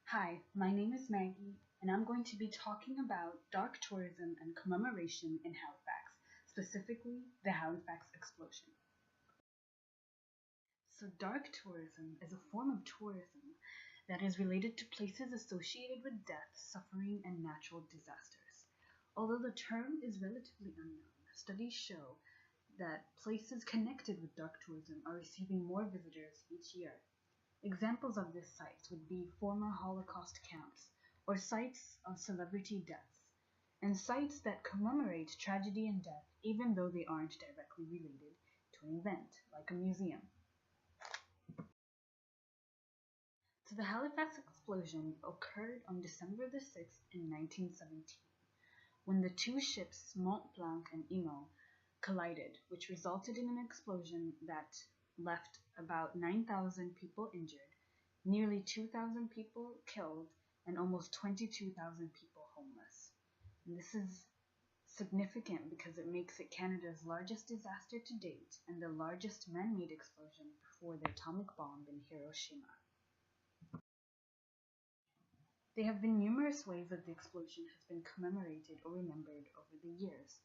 Hi, my name is Maggie, and I'm going to be talking about dark tourism and commemoration in Halifax, specifically the Halifax explosion. So, dark tourism is a form of tourism that is related to places associated with death, suffering, and natural disasters. Although the term is relatively unknown, studies show that places connected with dark tourism are receiving more visitors each year. Examples of these sites would be former Holocaust camps or sites of celebrity deaths, and sites that commemorate tragedy and death even though they aren't directly related to an event, like a museum. So the Halifax explosion occurred on December the 6th in 1917, when the two ships Mont Blanc and Imo collided, which resulted in an explosion that left about 9,000 people injured, nearly 2,000 people killed, and almost 22,000 people homeless. And this is significant because it makes it Canada's largest disaster to date and the largest man-made explosion before the atomic bomb in Hiroshima. There have been numerous ways that the explosion has been commemorated or remembered over the years.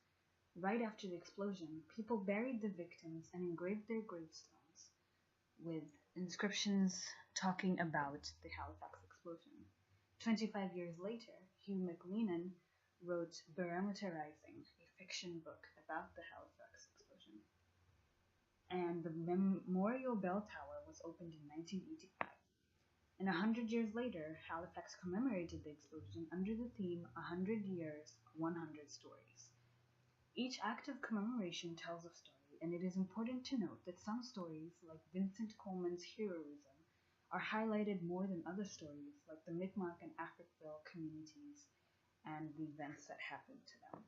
Right after the explosion, people buried the victims and engraved their gravestones with inscriptions talking about the Halifax explosion. 25 years later, Hugh MacLennan wrote Barometer Rising, a fiction book about the Halifax explosion. And the Memorial Bell Tower was opened in 1985. And 100 years later, Halifax commemorated the explosion under the theme 100 Years, 100 Stories. Each act of commemoration tells a story, and it is important to note that some stories, like Vincent Coleman's heroism, are highlighted more than other stories, like the Mi'kmaq and Africville communities and the events that happened to them.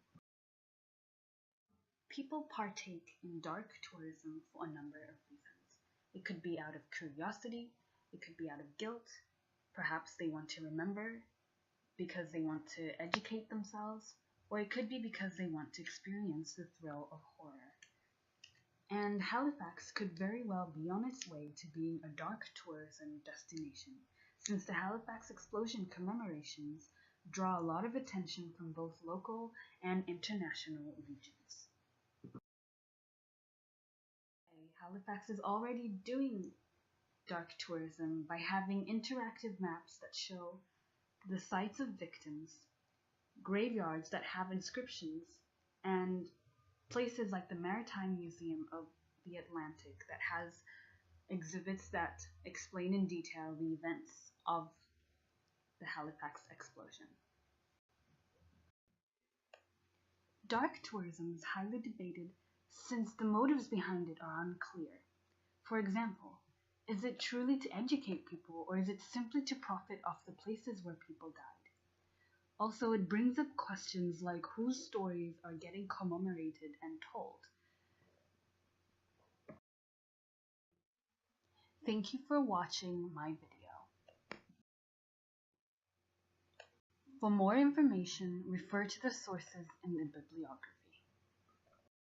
People partake in dark tourism for a number of reasons. It could be out of curiosity, it could be out of guilt, perhaps they want to remember because they want to educate themselves, or it could be because they want to experience the thrill of horror. And Halifax could very well be on its way to being a dark tourism destination, since the Halifax explosion commemorations draw a lot of attention from both local and international regions. Halifax is already doing dark tourism by having interactive maps that show the sites of victims, graveyards that have inscriptions, and places like the Maritime Museum of the Atlantic that has exhibits that explain in detail the events of the Halifax explosion. Dark tourism is highly debated since the motives behind it are unclear. For example, is it truly to educate people, or is it simply to profit off the places where people died? Also, it brings up questions like whose stories are getting commemorated and told. Thank you for watching my video. For more information, refer to the sources in the bibliography.